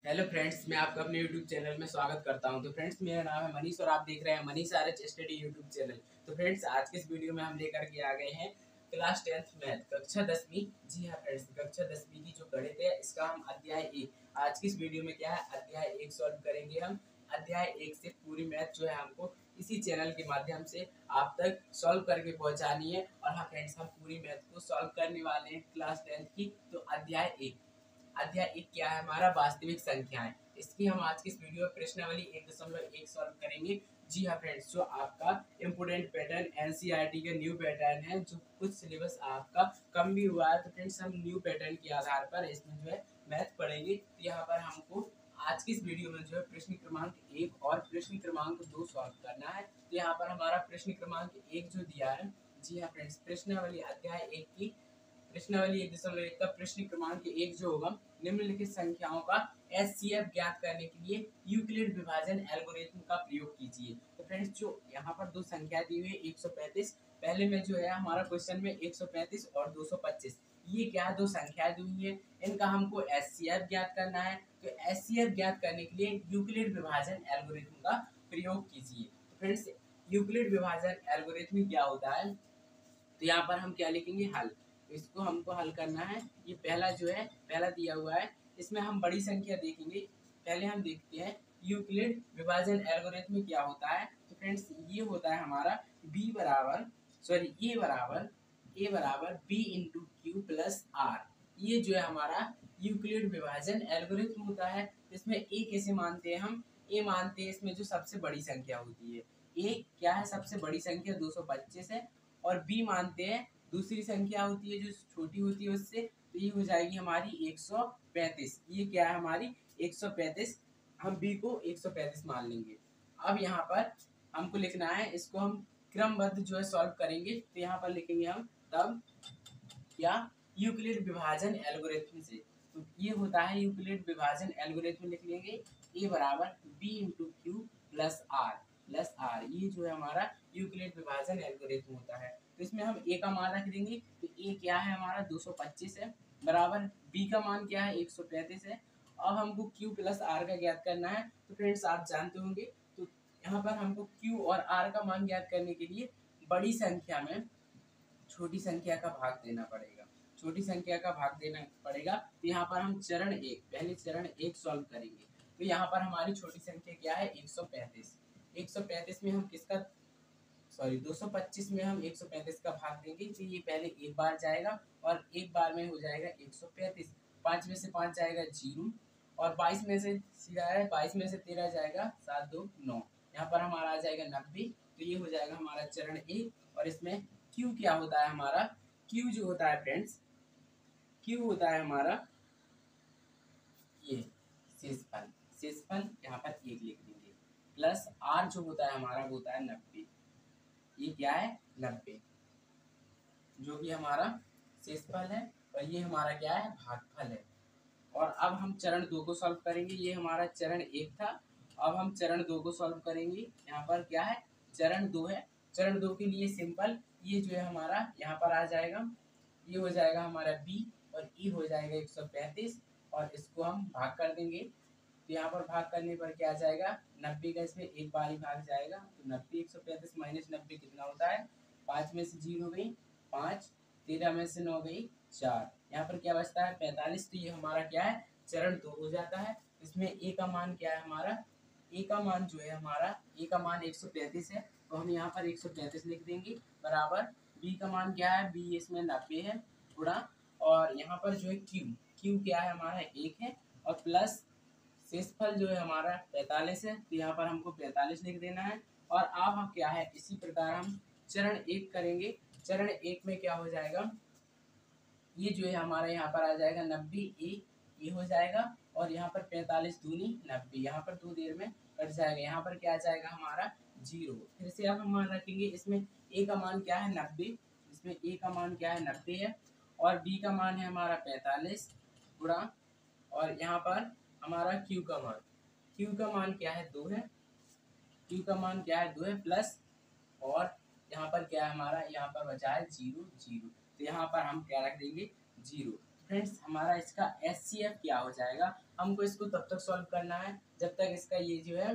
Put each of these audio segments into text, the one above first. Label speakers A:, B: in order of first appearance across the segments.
A: Hello friends, मैं आपका अपने यूट्यूब चैनल में स्वागत करता हूं। तो फ्रेंड्स, मेरा नाम है मनीष और आप देख रहे हैं Manish RH study YouTube channel. तो फ्रेंड्स, आज के इस वीडियो में हम लेकर के आ गए हैं क्लास 10th मैथ कक्षा 10वीं। जी हाँ फ्रेंड्स, कक्षा 10वीं की जो गणित है इसका हम अध्याय 1 आज की इस वीडियो में क्या है अध्याय 1 सॉल्व करेंगे। हम अध्याय 1 से पूरी मैथ जो है हमको इसी चैनल के माध्यम से आप तक सॉल्व करके पहुंचानी है। और हाँ फ्रेंड्स, हम पूरी मैथ को सॉल्व करने वाले हैं क्लास 10th की। तो अध्याय एक क्या है हमारा वास्तविक संख्याएं। इसकी हम आज की इस वीडियो में प्रश्नावली 1.1 सॉल्व करेंगे। जी हाँ फ्रेंड्स, जो आपका इम्पोर्टेंट पैटर्न एनसीईआरटी का न्यू पैटर्न है, जो कुछ सिलेबस आपका कम भी हुआ है। तो फ्रेंड्स, हम न्यू पैटर्न के आधार पर इसमें जो है मैथ पढ़ेंगे। तो यहाँ पर हमको आज की इस वीडियो में जो है प्रश्न क्रमांक 1 और प्रश्न क्रमांक 2 सॉल्व करना है। तो यहाँ पर हमारा प्रश्न क्रमांक 1 जो दिया है, जी हाँ फ्रेंड्स, प्रश्नावली अध्याय 1 की प्रश्नावली 1.1 का प्रश्न क्रमांक 1 जो होगा, निम्नलिखित संख्याओं का एचसीएफ ज्ञात करने के लिए यूक्लिड विभाजन एल्गोरिथम का प्रयोग कीजिए। तो फ्रेंड्स, जो यहाँ पर दो संख्या दी हुई है 135, पहले में जो है हमारा क्वेश्चन में 135 और 225, ये क्या दो संख्या दी हुई है, इनका हमको एचसीएफ ज्ञात करना है। तो एचसीएफ ज्ञात करने के लिए यूक्लिड विभाजन एल्गोरिथम का प्रयोग कीजिए। तो फ्रेंड्स, यूक्लिड विभाजन एल्गोरिथम क्या होता है, तो यहाँ पर हम क्या लिखेंगे, हल। तो इसको हमको हल करना है। ये पहला जो है पहला दिया हुआ है, इसमें हम बड़ी संख्या देखेंगे। पहले हम देखते हैं यूक्लिड विभाजन एल्गोरिथम क्या होता है। तो फ्रेंड्स, ये होता है हमारा ए बराबर B into Q plus R. ये जो है हमारा यूक्लिड विभाजन एल्गोरिथम होता है। इसमें ए कैसे मानते हैं हम, ए मानते हैं इसमें जो सबसे बड़ी संख्या होती है। ए क्या है, सबसे बड़ी संख्या 225 है। और बी मानते हैं दूसरी संख्या होती है जो छोटी होती है उससे। तो ये हो जाएगी हमारी 135। ये क्या है हमारी 135, हम बी को 135 मान लेंगे। अब यहाँ पर हमको लिखना है, इसको हम क्रमबद्ध जो है सॉल्व करेंगे। तो यहाँ पर लिखेंगे हम तब क्या, यूक्लिड विभाजन एल्गोरिथम से। तो ये होता है यूक्लिड विभाजन एल्गोरिथम, लिख लेंगे ए बराबर B into Q plus R. ये जो है हमारा यूक्लिड विभाजन एल्गोरिथम होता है। तो इसमें हम ए का मान रख देंगे। तो ए क्या है हमारा 225 है, बराबर बी का मान क्या है 135 है। अब हमको क्यू प्लस आर का ज्ञात करना है। तो फ्रेंड्स, आप जानते होंगे, तो यहाँ पर हमको क्यू और आर का मान ज्ञात करने के लिए बड़ी संख्या में छोटी संख्या का भाग देना पड़ेगा। छोटी संख्या का भाग देना पड़ेगा। तो यहाँ पर हम पहले चरण एक सॉल्व करेंगे। तो यहाँ पर हमारी छोटी संख्या क्या है 135। 135 में हम किसका, सॉरी 225 में हम 135 का भाग देंगे। तो ये पहले एक बार जाएगा और एक बार में हो जाएगा 135। 5 में से 5 जाएगा 0, और 22 में से सीधा है 22 में से 13 जाएगा 7 2 9। यहाँ पर हमारा आ जाएगा 90। तो ये हो जाएगा हमारा चरण एक। और इसमें क्यू क्या होता है हमारा, क्यू जो होता है फ्रेंड्स, क्यू होता है हमारा ये शेषफल यहाँ पर एक लिख देंगे, प्लस आर जो होता है हमारा वो होता है 90। ये क्या है 90, जो कि हमारा शेषफल है। और ये हमारा क्या है भागफल है। और अब हम चरण 2 को सॉल्व करेंगे। ये हमारा चरण 1 था, अब हम चरण 2 को सॉल्व करेंगे। यहाँ पर क्या है चरण 2 है। चरण 2 के लिए सिंपल, ये जो है हमारा यहाँ पर आ जाएगा, ये हो जाएगा हमारा बी और ई हो जाएगा 135, और इसको हम भाग कर देंगे। तो यहाँ पर भाग करने पर क्या आ जाएगा 90 का, इसमें एक बार ही भाग जाएगा। तो 90 135 माइनस 90 कितना होता है, 5 में से 0 गई 5, 13 में से 9 गई 4, यहाँ पर क्या बचता है 45। तो ये हमारा क्या है चरण 2 हो जाता है। इसमें ए का मान क्या है हमारा, ए का मान जो है हमारा, ए का मान 135 है। तो हम यहाँ पर 135 लिख देंगे, बराबर बी का मान क्या है, बी इसमें 90 है गुणा, और यहाँ पर जो है क्यू क्या है हमारा 1 है, और प्लस शेषफल जो है हमारा 45 है। तो यहाँ पर हमको 45 लिख देना है। और अब हम क्या है इसी प्रकार हम चरण 1 करेंगे। चरण 1 में क्या हो जाएगा, ये जो है हमारा यहाँ पर आ जाएगा 90 ए हो जाएगा, और यहाँ पर 45 दूनी 90, यहाँ पर 2 देर में कट जाएगा। यहाँ पर क्या आ जाएगा हमारा 0। फिर से अब हम मान रखेंगे, इसमें ए का मान क्या है 90, इसमें ए का मान क्या है 90 है, और बी का मान है हमारा 45 गुणा, और यहाँ पर हमारा क्यू का मान क्या है 2 है, क्यू का मान क्या है 2 है, प्लस, और यहाँ पर क्या है हमारा, यहाँ पर बचा है 0 0। तो यहाँ पर हम क्या रख देंगे 0। फ्रेंड्स, हमारा इसका एचसीएफ क्या हो जाएगा, हमको इसको तब तक सॉल्व करना है जब तक इसका ये जो है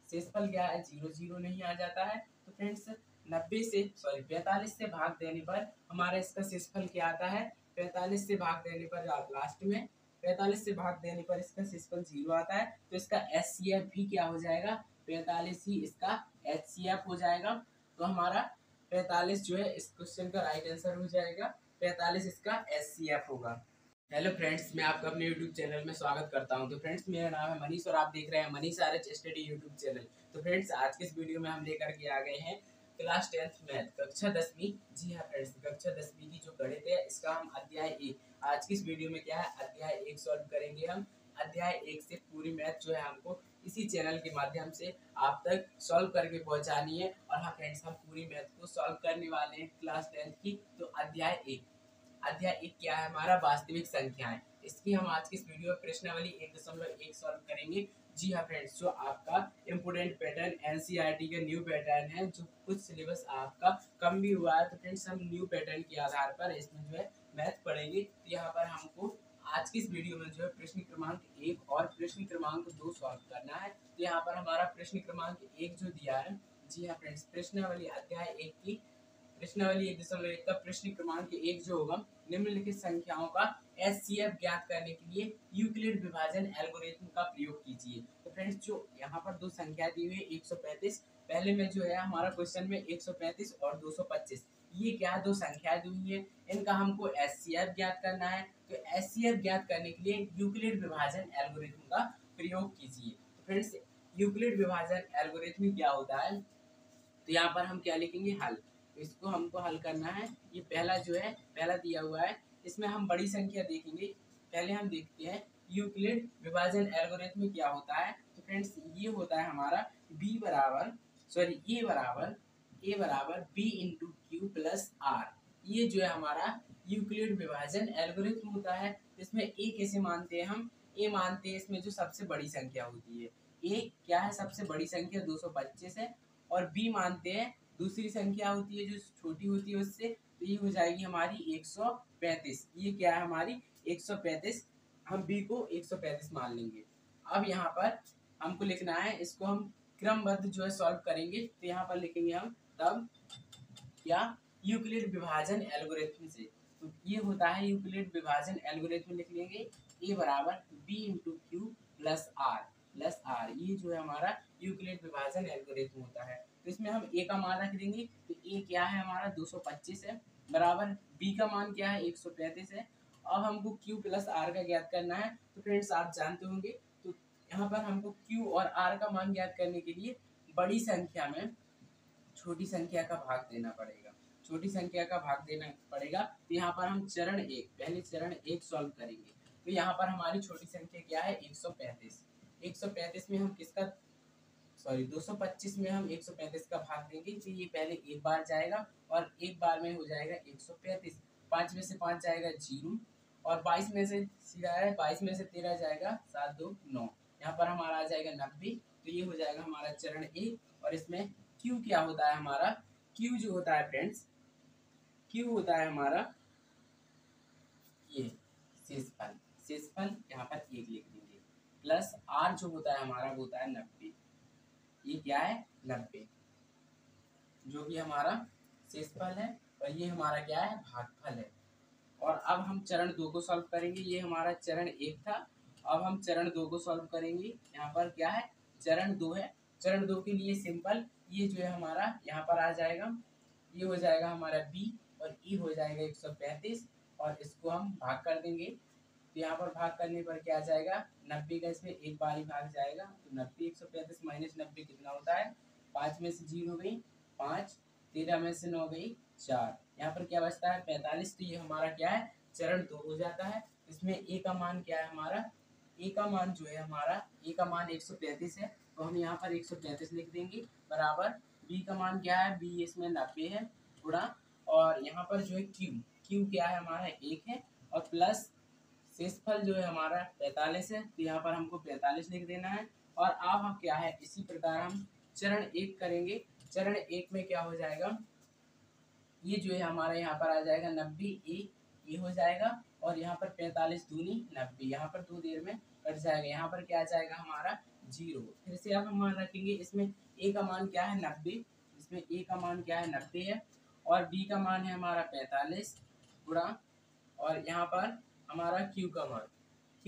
A: शेषफल क्या है 0 नहीं आ जाता है। तो फ्रेंड्स 45 से भाग देने पर हमारा इसका शेषफल क्या आता है, 45 से भाग देने पर लास्ट में 45 से भाग देने पर इसका शेषफल 0 आता है। तो इसका एचसीएफ भी क्या हो जाएगा, 45 ही इसका एचसीएफ हो जाएगा। तो हमारा 45 जो है इस क्वेश्चन का राइट आंसर हो जाएगा, 45 इसका एचसीएफ होगा। हेलो फ्रेंड्स, मैं आपका अपने यूट्यूब चैनल में स्वागत करता हूं। तो फ्रेंड्स, मेरा नाम है मनीष और आप देख रहे हैं Manish RH study YouTube channel. तो फ्रेंड्स, आज के इस वीडियो में हम लेकर के आ गए हैं क्लास 10th मैथ कक्षा 10वीं। जी हाँ फ्रेंड्स, कक्षा 10वीं की जो गणित है इसका हम अध्याय 1, आज की इस वीडियो में क्या है अध्याय 1 सॉल्व करेंगे हम। अध्याय 1 से पूरी मैथ जो है हमको इसी चैनल के माध्यम से आप तक सॉल्व करके पहुंचानी है। और हाँ फ्रेंड्स, हम पूरी मैथ को सॉल्व करने वाले हैं क्लास 10th की। तो अध्याय 1 क्या है हमारा, वास्तविक संख्याएं। इसकी हम आज की इस वीडियो में प्रश्नावली 1.1 सॉल्व करेंगे। जी हाँ फ्रेंड्स, जो आपका इम्पोर्टेंट पैटर्न एनसीईआरटी का न्यू पैटर्न है, जो कुछ सिलेबस आपका कम भी हुआ है। तो फ्रेंड्स, हम न्यू पैटर्न के आधार पर इसमें जो है मैथ पढ़ेंगे। तो यहाँ पर हमको आज की इस वीडियो में जो है प्रश्न क्रमांक 1 और प्रश्न क्रमांक 2 सॉल्व करना है। तो यहाँ पर हमारा प्रश्न क्रमांक 1 जो दिया है, जी हाँ फ्रेंड्स, प्रश्नावली अध्याय 1 की प्रश्नावली 1.1 का प्रश्न क्रमांक 1 जो होगा, निम्नलिखित संख्याओं का एचसीएफ ज्ञात करने के लिए यूक्लिड विभाजन एल्गोरिथम का प्रयोग कीजिए। तो फ्रेंड्स, जो यहाँ पर दो संख्या दी हुई है 135, पहले में जो है हमारा क्वेश्चन में 135 और 225, ये क्या दो संख्या दी हुई है, इनका हमको एचसीएफ ज्ञात करना है। तो एचसीएफ ज्ञात करने के लिए यूक्लिड विभाजन एल्गोरिथम का प्रयोग कीजिए। तो फ्रेंड्स, यूक्लिड विभाजन एल्गोरिथम क्या होता है, तो यहाँ पर हम क्या लिखेंगे, हल। तो इसको हमको हल करना है। ये पहला जो है, पहला दिया हुआ है, इसमें हम बड़ी संख्या देखेंगे। पहले हम देखते हैं यूक्लिड विभाजन एल्गोरिथम क्या होता है। तो फ्रेंड्स, ये होता है हमारा ए बराबर B into Q plus R. ये जो है हमारा यूक्लिड विभाजन एल्गोरिथम होता है। इसमें ए कैसे मानते हैं हम, ए मानते हैं इसमें जो सबसे बड़ी संख्या होती है। ए क्या है, सबसे बड़ी संख्या 225 है। और बी मानते हैं दूसरी संख्या होती है जो छोटी होती है उससे। तो ये हो जाएगी हमारी 135। ये क्या है हमारी 135, हम बी को 135 मान लेंगे। अब यहाँ पर हमको लिखना है, इसको हम क्रमबद्ध जो है सॉल्व करेंगे। तो यहाँ पर लिखेंगे हम तब क्या, यूक्लिड विभाजन एल्गोरिथम से। तो ये होता है यूक्लिड विभाजन एल्गोरिथम, लिख लेंगे ए बराबर B into Q plus R. ये जो है हमारा यूक्लिड विभाजन एल्गोरिथम होता है। तो इसमें हम ए का मान रख देंगे। तो ए क्या है हमारा 225 है, बराबर बी का मान क्या है 135 है। अब हमको क्यू प्लस आर का ज्ञात करना है। तो फ्रेंड्स, आप जानते होंगे, तो यहाँ पर हमको क्यू और आर का मान ज्ञात करने के लिए बड़ी संख्या में छोटी संख्या का भाग देना पड़ेगा। छोटी संख्या का भाग देना पड़ेगा। तो यहाँ पर हम पहले चरण 1 सॉल्व करेंगे। तो यहाँ पर हमारी छोटी संख्या क्या है 135। 135 में हम किसका, 225 में हम 135 का भाग देंगे। तो ये पहले एक बार जाएगा और एक बार में हो जाएगा 135। 5 में से 5 जाएगा 0, और 22 में से सीधा है 22 में से 13 जाएगा 7 2 9। यहाँ पर हमारा आ जाएगा 90। तो ये हो जाएगा हमारा चरण 1। और इसमें क्यू क्या होता है हमारा, क्यू जो होता है फ्रेंड्स, क्यू होता है हमारा ये शेषफल यहाँ पर 1 लिख देंगे, प्लस आर जो होता है हमारा वो होता है 90। ये क्या है 90, जो कि हमारा शेषफल है, और ये हमारा क्या है भागफल है। और अब हम चरण 2 को सॉल्व करेंगे। ये हमारा चरण 1 था, अब हम चरण 2 को सॉल्व करेंगे। यहाँ पर क्या है चरण 2 है। चरण 2 के लिए सिंपल, ये जो है हमारा यहाँ पर आ जाएगा, ये हो जाएगा हमारा बी, और ई हो जाएगा 135, और इसको हम भाग कर देंगे। तो यहाँ पर भाग करने पर क्या आ जाएगा, 90 का इसमें एक बार ही भाग जाएगा। तो 90 135 माइनस 90 कितना होता है, 5 में से 0 गई 5, 13 में से 9 गई 4, यहाँ पर क्या बचता है 45। तो ये हमारा क्या है चरण 2 हो जाता है। इसमें ए का मान क्या है हमारा, ए का मान जो है हमारा, ए का मान 135 है, तो हम यहाँ पर 135 लिख देंगे, बराबर बी का मान क्या है, बी इसमें 90 है थोड़ा, और यहाँ पर जो है क्यू क्या है हमारा 1 है, और प्लस शेषफल जो है हमारा 45 है। तो यहाँ पर हमको 45 लिख देना है। और अब हम क्या है, इसी प्रकार हम चरण 1 करेंगे। चरण 1 में क्या हो जाएगा, ये जो है हमारा यहाँ पर आ जाएगा 90 ए हो जाएगा, और यहाँ पर 45 दूनी 90, यहाँ पर 2 देर में कट जाएगा, यहाँ पर क्या आ जाएगा हमारा 0। फिर से अब हम मान रखेंगे इसमें a का मान क्या है 90, इसमें a का मान क्या है 90 है, और b का मान है हमारा 45 गुणा, और यहाँ पर हमारा q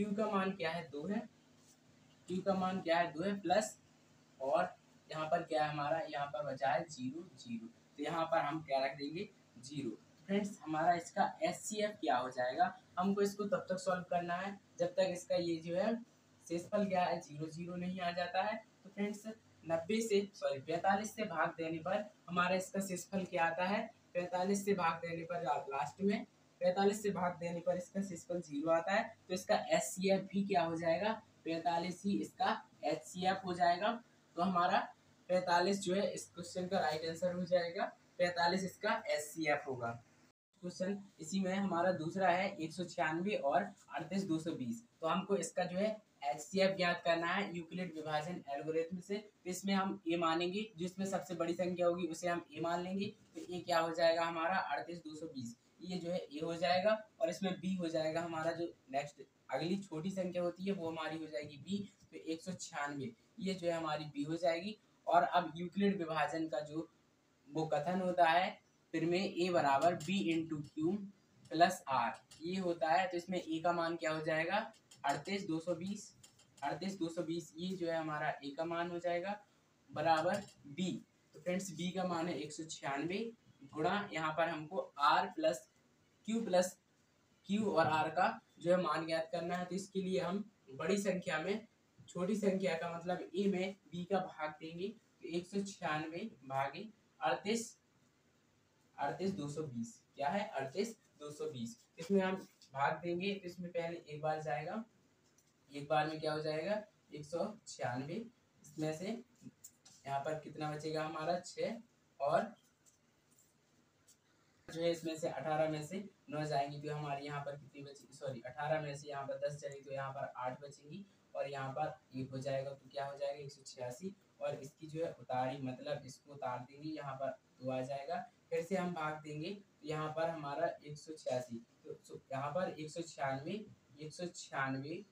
A: का मान क्या है 2 है, q का मान क्या है 2 है प्लस, और यहाँ पर क्या है हमारा, यहाँ पर बचा है 0 0, तो यहाँ पर हम क्या रख देंगे 0। फ्रेंड्स हमारा इसका HCF क्या हो जाएगा, हमको इसको तब तक सॉल्व करना है जब तक इसका ये जो है शेषफल क्या है 0 0 नहीं आ जाता है। तो फ्रेंड्स 45 से भाग देने पर हमारा इसका शेषफल क्या आता है, 45 से भाग देने पर लास्ट में 45 से भाग देने पर इसका शेषफल 0 आता है, तो इसका HCF भी क्या हो जाएगा 45 ही इसका HCF हो जाएगा। तो हमारा 45 जो है इस क्वेश्चन का राइट आंसर हो जाएगा, 45 इसका HCF होगा। क्वेश्चन इसी में हमारा दूसरा है 196 और 38220। तो हमको इसका जो है HCF ज्ञात करना है यूक्लिड विभाजन एल्गोरिथम से। तो इसमें हम ए मानेंगे, जिसमें सबसे बड़ी संख्या होगी उसे हम ए मान लेंगे। तो ए क्या हो जाएगा हमारा 38220, ये जो है ए हो जाएगा, और इसमें बी हो जाएगा हमारा जो नेक्स्ट अगली छोटी संख्या होती है वो हमारी हो जाएगी बी। तो 196 ये जो है हमारी बी हो जाएगी। और अब यूक्लिड विभाजन का जो वो कथन होता है फिर में ए बराबर B into Q plus R ये होता है। तो इसमें ए का मान क्या हो जाएगा 38220 ये जो है हमारा ए का मान हो जाएगा बराबर बी। तो फ्रेंड्स बी का मान है 196 गुणा, यहाँ पर हमको आर प्लस क्यू और आर का जो है मान ज्ञात करना है। तो इसके लिए हम बड़ी संख्या में छोटी संख्या का मतलब ए में बी का भाग देंगे। तो 196 भागे 38220 क्या है 38220, इसमें हम भाग देंगे। तो इसमें पहले एक बार जाएगा, एक बार में क्या हो जाएगा 196, इसमें से यहाँ पर कितना बचेगा हमारा 6, और जो है इसमें से 18 में से 9 जाएंगी तो हमारी यहाँ पर कितनी बचेगी, सॉरी 18 में से यहाँ पर 10 जाएगी तो यहाँ पर 8 बचेंगी, और यहाँ पर 1 हो जाएगा तो क्या हो जाएगा 186, और इसकी जो है उतारी मतलब इसको उतार देंगे, यहाँ पर 2 आ जाएगा। फिर से हम भाग देंगे तो यहाँ पर हमारा 186, तो यहाँ पर 196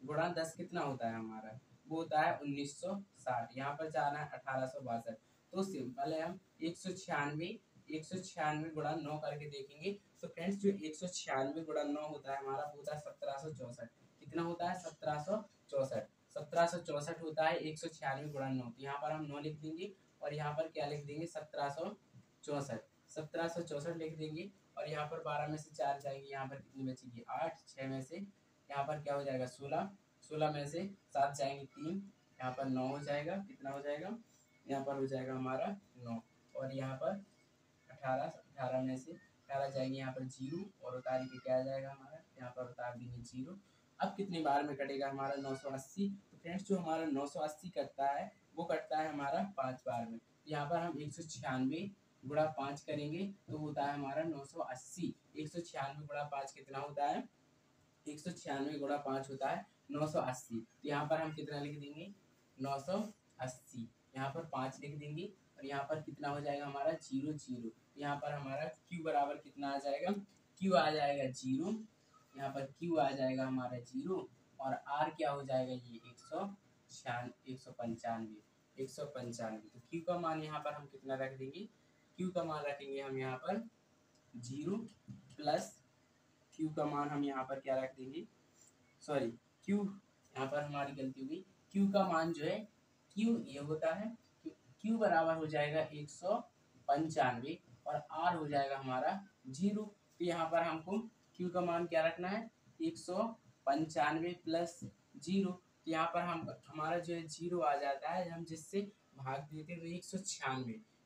A: गुणा 10 कितना होता है हमारा, वो होता है 1960, यहाँ पर जाना है 1862। तो सिंपल है, हम 196 गुणा 9 करके देखेंगे। तो फ्रेंड्स जो 196 गुणा 9 होता है हमारा वो होता है 1764, कितना होता है 1764 होता है 196 गुणा 9। तो यहाँ पर हम 9 लिख देंगे, और यहाँ पर क्या लिख देंगे 1764 लिख देंगे, और यहाँ पर 12 में से 4 जाएंगे, यहाँ पर कितनी बचेगी 8, 6 में से यहाँ पर क्या हो जाएगा 16, 16 में से 7 जाएंगे 3, यहाँ पर 9 हो जाएगा, कितना हो जाएगा यहाँ पर हो जाएगा हमारा 9, और यहाँ पर 18 में से 18 जाएंगे यहाँ पर 0, और उतारी के क्या आ जाएगा हमारा यहाँ पर उतार देंगे 0। अब कितनी बार में कटेगा हमारा 980। तो फ्रेंड्स जो हमारा 980 कटता है वो कटता है हमारा 5 बार में। यहाँ पर हम 196 गुणा 5 करेंगे तो होता है हमारा 980। 196 गुणा 5 कितना होता है 196 गुणा 5 होता है 980। तो यहाँ पर हम कितना लिख देंगे 980, यहाँ पर 5 लिख देंगे, और यहाँ पर कितना हो जाएगा हमारा 0 0। यहाँ पर हमारा q बराबर कितना आ जाएगा, q आ जाएगा 0, यहाँ पर q आ जाएगा हमारा 0, और r क्या हो जाएगा ये 195। तो q का मान यहाँ पर हम कितना रख देंगे, q का मान रखेंगे हम यहाँ पर 0 प्लस q का मान हम यहाँ पर क्या रख देंगे, सॉरी q यहाँ पर हमारी गलती हुई, q का मान जो है q ये होता है, q बराबर हो जाएगा 195 और r हो जाएगा हमारा 0। तो यहाँ पर हमको q का मान क्या रखना है 195 प्लस 0। तो यहाँ पर हम हमारा जो है 0 आ जाता है, हम जिससे भाग देते हैं तो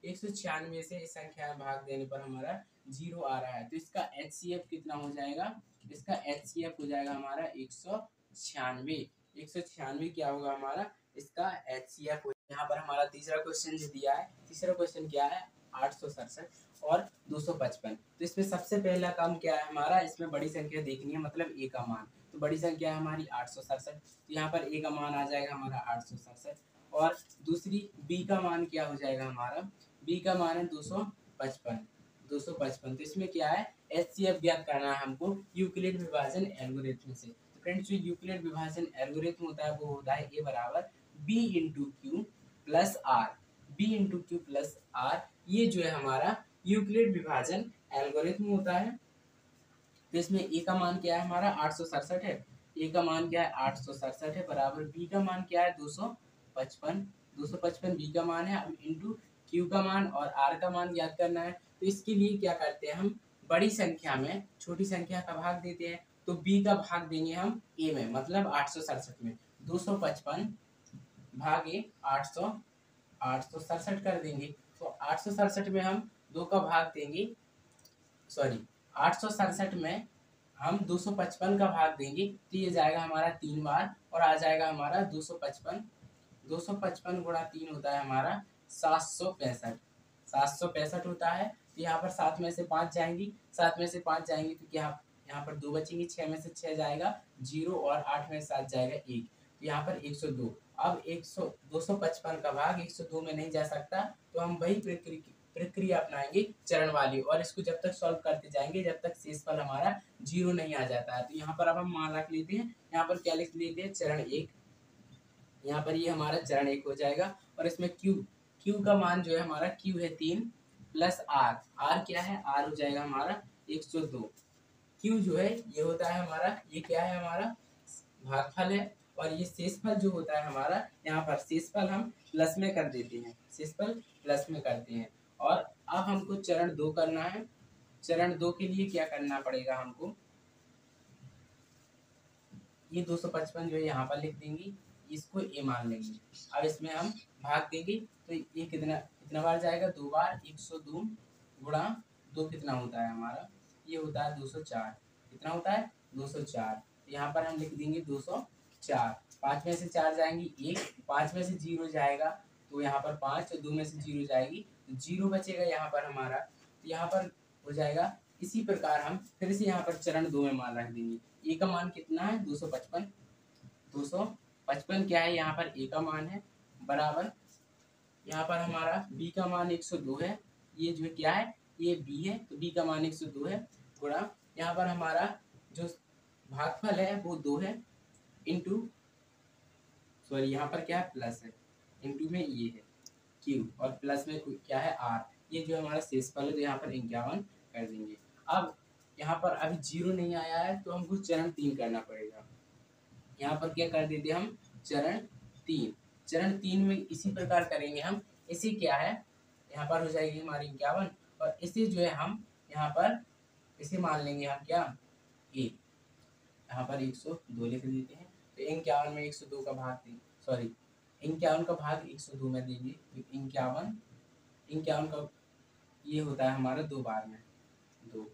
A: 196 से इस संख्या में भाग देने पर हमारा 0 आ रहा है। तो इसका HCF कितना हो जाएगा, इसका HCF हो जाएगा हमारा 196 क्या होगा हमारा इसका HCF। यहाँ पर हमारा तीसरा क्वेश्चन जो दिया है, तीसरा क्वेश्चन क्या है 867 और 255। तो इसमें सबसे पहला काम क्या है हमारा, इसमें बड़ी संख्या देखनी है मतलब ए का मान। तो बड़ी संख्या है हमारी 867, तो यहाँ पर ए का मान आ जाएगा हमारा 867, और दूसरी बी का मान क्या हो जाएगा हमारा, बी का मान है 255। तो इसमें क्या है HCF ज्ञात करना है हमको यूक्लिड विभाजन एल्गोरिथम से। तो फ्रेंड्स जो यूक्लिड विभाजन एल्गोरिथम होता है वो होता है ए बराबर B into Q plus R. B into Q plus R, ये जो है हमारा यूक्लिड विभाजन एल्गोरिथम होता है। तो इसमें ए का मान क्या है हमारा 867 है, ए का मान क्या है 867 है, बराबर बी का मान क्या है 255, 255 बी का मान है। अब इंटू क्यू का मान और आर का मान ज्ञात करना है। तो इसके लिए क्या करते हैं, हम बड़ी संख्या में छोटी संख्या का भाग देते हैं। तो बी का भाग देंगे हम ए में, मतलब 867 में 255 भागे 867 कर देंगे। तो 867 में हम 2 का भाग देंगे, सॉरी 867 में हम 255 का भाग देंगे, तो ये जाएगा हमारा 3 बार और आ जाएगा हमारा 255, 255 गुणा 3 होता है हमारा 765, 765 होता है। तो यहाँ पर 7 में से 5 जाएंगी, 7 में से 5 जाएंगी तो क्या यहाँ पर 2 बचेंगी, 6 में से 6 जाएगा 0 और 8 में से 7 जाएगा 1, तो यहाँ पर 102। अब 255 का भाग 102 में नहीं जा सकता, तो हम वही प्रक्रिया अपनाएंगे चरण वाली, और इसको जब तक सॉल्व करते जाएंगे जब तक शेषफल हमारा 0 नहीं आ जाता है। तो यहाँ पर अब हम मान रख लेते हैं, यहाँ पर क्या लिख लेते हैं चरण 1, यहाँ पर ये हमारा चरण 1 हो जाएगा। और इसमें क्यू का मान जो है हमारा क्यू है 3 प्लस आर, आर क्या है, आर हो जाएगा हमारा 102। क्यू जो है ये होता है हमारा, ये क्या है हमारा भागफल है, और ये शेषफल जो होता है हमारा, यहाँ पर शेषफल हम प्लस में कर देते हैं, शेषफल प्लस में करते हैं। और अब हमको चरण 2 करना है। चरण 2 के लिए क्या करना पड़ेगा हमको, ये 255 जो है यहाँ पर लिख देंगे, इसको ए मान लेंगे। अब इसमें हम भाग देंगे, तो ये कितना कितना बार जाएगा, 2 बार, 102 गुणा 2 कितना होता है हमारा, ये होता है 204, कितना होता है 204। यहाँ पर हम लिख देंगे 204, 5 में से 4 जाएंगी 1, 5 में से 0 जाएगा तो यहाँ पर 5, 2 में से 0 जाएगी तो 0 बचेगा यहाँ पर हमारा, तो यहाँ पर हो जाएगा। इसी प्रकार हम फिर से यहाँ पर चरण 2 में मान रख देंगे। ए का मान कितना है 255, 255 क्या है यहाँ पर ए का मान है, बराबर यहाँ पर हमारा बी का मान 102 है, ये जो क्या है ये बी है, तो बी का मान 102 है, गुणा यहाँ पर हमारा जो भागफल है वो 2 है, इंटू सॉरी यहाँ पर क्या है प्लस है, इंटू में ये है क्यू और प्लस में क्या है आर, ये जो हमारा शेषफल है तो यहाँ पर 51 कर देंगे। अब यहाँ पर अभी 0 नहीं आया है तो हमको चरण 3 करना पड़ेगा। यहाँ पर क्या कर देते हम चरण 3, चरण 3 में इसी प्रकार करेंगे हम। इसे क्या है यहाँ पर हो जाएगी हमारी 51, और इसे जो है हम यहाँ पर इसे मान लेंगे हम क्या ए, यहाँ पर 102 लिख देते हैं। तो 51 में 102 का भाग देंगे, सॉरी 51 का भाग 102 में देंगे, तो 51 का ये होता है हमारा 2 बार में 2,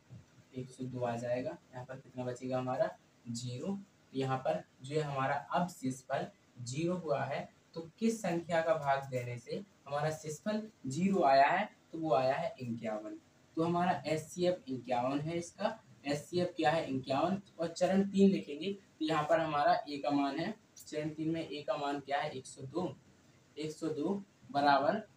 A: 102 आ जाएगा। यहाँ पर कितना बचेगा हमारा 0। यहाँ पर जो है हमारा अब शेषफल 0 हुआ है, तो किस संख्या का भाग देने से हमारा शेषफल 0 आया है, तो वो आया है 51। तो हमारा एचसीएफ 51 है, इसका एचसीएफ क्या है 51। और चरण 3 लिखेंगे तो यहाँ पर हमारा ए का मान है, चरण 3 में ए का मान क्या है 102, 102 बराबर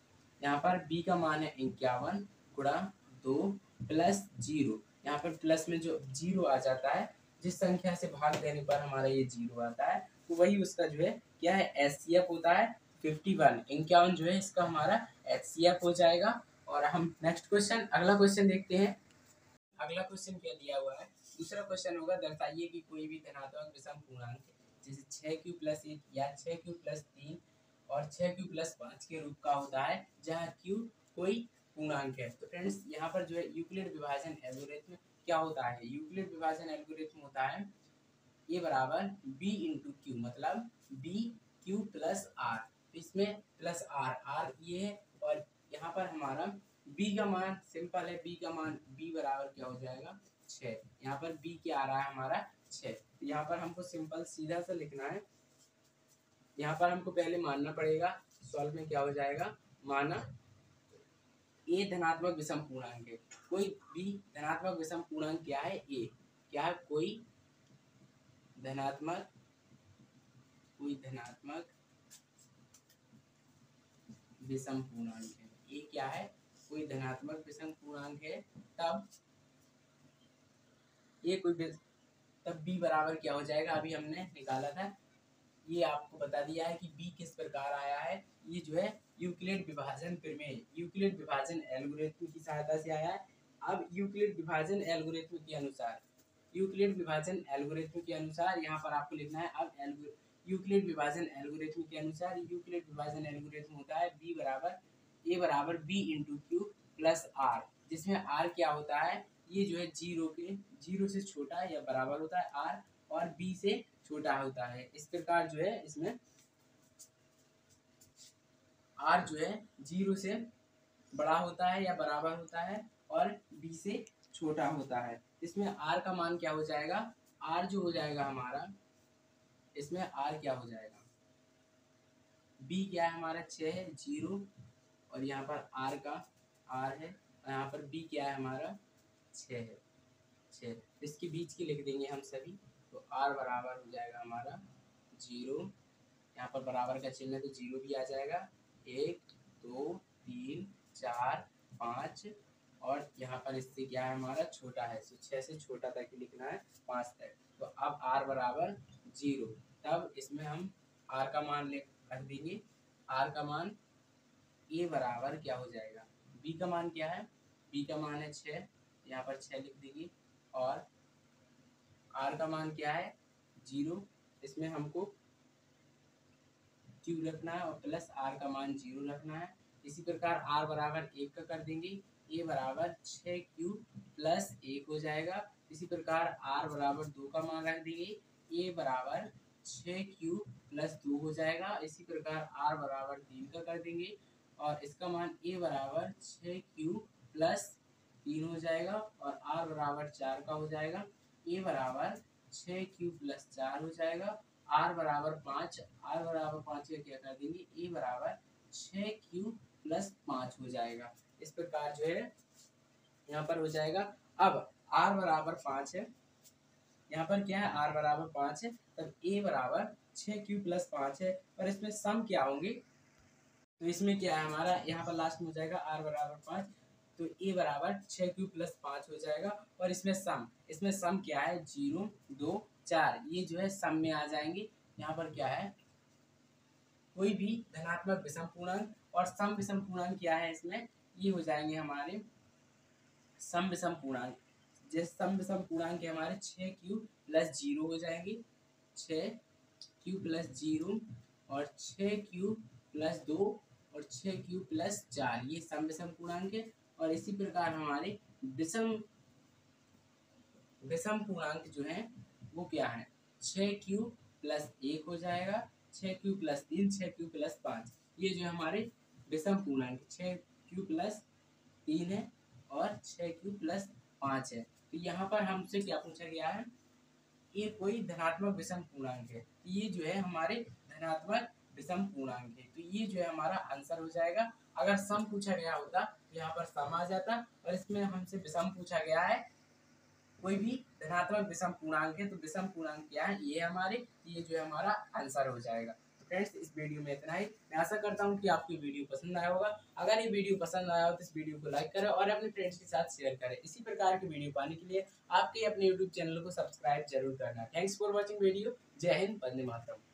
A: यहाँ पर बी का मान है 51 गुणा 2 प्लस 0, यहाँ पर प्लस में जो 0 आ जाता है, जिस संख्या से भाग देने पर हमारा ये 0 आता है, तो वही उसका जो है क्या है एचसीएफ होता है 51। 51 जो है इसका हमारा एचसीएफ हो जाएगा। और हम नेक्स्ट क्वेश्चन, अगला क्वेश्चन देखते हैं। अगला क्वेश्चन क्या दिया हुआ है, दूसरा क्वेश्चन होगा दर्शाइए कि कोई भी धनात्मक विषम पूर्णांक जैसे 6q + 1 या 6q + 3 और 6q + 5 के रूप का होता है, जहाँ q कोई पूर्णांक है। तो फ्रेंड्स यहाँ पर जो है यूक्लिड विभाजन एल्गोरिथम क्या होता है, यूक्लिड विभाजन एल्गोरिथम होता है ए बराबर बी इंटू क्यू, मतलब बी क्यू प्लस आर। तो इसमें प्लस आर, आर ये है, और यहाँ पर हमारा बी का मान सिंपल है, बी का मान बी बराबर क्या हो जाएगा 6, यहाँ पर बी क्या आ रहा है हमारा 6। तो यहाँ पर हमको सिंपल सीधा सा लिखना है, यहाँ पर हमको पहले मानना पड़ेगा, सॉल्व में क्या हो जाएगा, माना ए धनात्मक विषम पूर्णांक है, कोई भी धनात्मक विषम पूर्णांक क्या है ए, क्या है कोई धनात्मक विषम पूर्णांक है, ये क्या है कोई धनात्मक विषम पूर्णांक है, तब ये कोई तब b बराबर क्या हो जाएगा, अभी हमने निकाला था, ये आपको बता दिया है कि b किस प्रकार आया है। ये जो है यूक्लिड विभाजन प्रमेय, यूक्लिड विभाजन एल्गोरिथम की सहायता से आया है। अब यूक्लिड विभाजन एल्गोरिथम के अनुसार, यूक्लिड विभाजन एल्गोरिथम के अनुसार यहाँ पर आपको लिखना है। अब यूक्लिड विभाजन एल्गोरिथम के अनुसार, यूक्लिड विभाजन एल्गोरिथम होता है b बराबर a बराबर b into Q plus r, जिसमें r क्या होता है, ये जो है जीरो से छोटा या बराबर होता है r, और b से छोटा होता है। इस प्रकार जो है इसमें r जो है 0 से बड़ा होता है या बराबर होता है और b से छोटा होता है। इसमें r का मान क्या हो जाएगा, r जो हो जाएगा हमारा, इसमें r क्या हो जाएगा, b क्या है हमारा 6 है 0, और यहाँ पर r का r है, और यहाँ पर b क्या है हमारा 6 है 6, इसके बीच के लिख देंगे हम सभी, तो r बराबर हो जाएगा हमारा 0, यहाँ पर बराबर का चिन्ह है तो 0 भी आ जाएगा, 1 2 3 4 5, और यहाँ पर इससे क्या है हमारा छोटा है, तो 6 से छोटा तक लिखना है 5 तक। तो अब r बराबर 0, तब इसमें हम r का मान रख देंगे, r का मान a बराबर क्या हो जाएगा, b का मान क्या है, b का मान है 6, यहाँ पर 6 लिख देंगे, और r का मान क्या है 0, इसमें हमको q रखना है और प्लस r का मान 0 रखना है। इसी प्रकार r बराबर 1 का कर देंगे, a बराबर 6q प्लस 1 हो जाएगा। इसी प्रकार r बराबर 2 का मान रख देंगे, a बराबर 6q प्लस 2 हो जाएगा। इसी प्रकार r बराबर 3 का कर देंगे, और इसका मान a बराबर 6q प्लस 3 हो जाएगा, और r बराबर 4 का हो जाएगा, a बराबर 6q प्लस 4 हो जाएगा, r बराबर 5, r बराबर 5 का क्या कर देंगे, a बराबर 6q प्लस 5 हो जाएगा। इस प्रकार जो है यहाँ पर हो जाएगा। अब r बराबर 5 है, यहाँ पर क्या है r बराबर 5 है, तब a बराबर 6q प्लस 5 है, और इसमें सम क्या होंगे, तो इसमें क्या है हमारा, यहाँ पर लास्ट में हो जाएगा r बराबर 5, तो a बराबर 6q प्लस 5 हो जाएगा, और इसमें सम क्या है 0 2 4, ये जो है सम में आ जाएंगे। यहाँ पर क्या है, कोई भी धनात्मक विषम पूर्णांक, और सम विषम पूर्णांक क्या है, इसमें ये हो जाएंगे हमारे सम विषम पूर्णांक। जैसे सम विषम पूर्णांक है हमारे 6q प्लस 0 हो जाएंगे, 6q प्लस 0 और 6q प्लस 2 और 6q प्लस 4, ये सम विषम पूर्णांक है। और इसी प्रकार हमारे विषम पूर्णांक जो है वो क्या है, 6q प्लस 1 हो जाएगा, 6q प्लस 3, 6q प्लस 5, ये जो हमारे विषम पूर्णांक 6q प्लस 3 है और 6q प्लस 5 है। तो यहाँ पर हमसे क्या पूछा गया है, ये कोई धनात्मक विषम पूर्णांक है, ये जो है हमारे धनात्मक विषम पूर्णांक है, तो ये जो है हमारा आंसर हो जाएगा। अगर सम पूछा गया होता तो यहाँ पर सम आ जाता, और इसमें हमसे विषम पूछा गया है, कोई भी धनात्मक विषम पूर्णांक है, तो विषम पूर्णांक क्या है, ये हमारे, ये जो है हमारा आंसर हो जाएगा। तो फ्रेंड्स, इस वीडियो में इतना ही। मैं आशा करता हूँ कि आपको वीडियो पसंद आया होगा। अगर ये वीडियो पसंद आया हो तो इस वीडियो को लाइक करें और अपने फ्रेंड्स के साथ शेयर करें। इसी प्रकार की वीडियो पाने के लिए आपके अपने यूट्यूब चैनल को सब्सक्राइब जरूर करना। Thanks for watching video. जय हिंद, वंदे मातरम।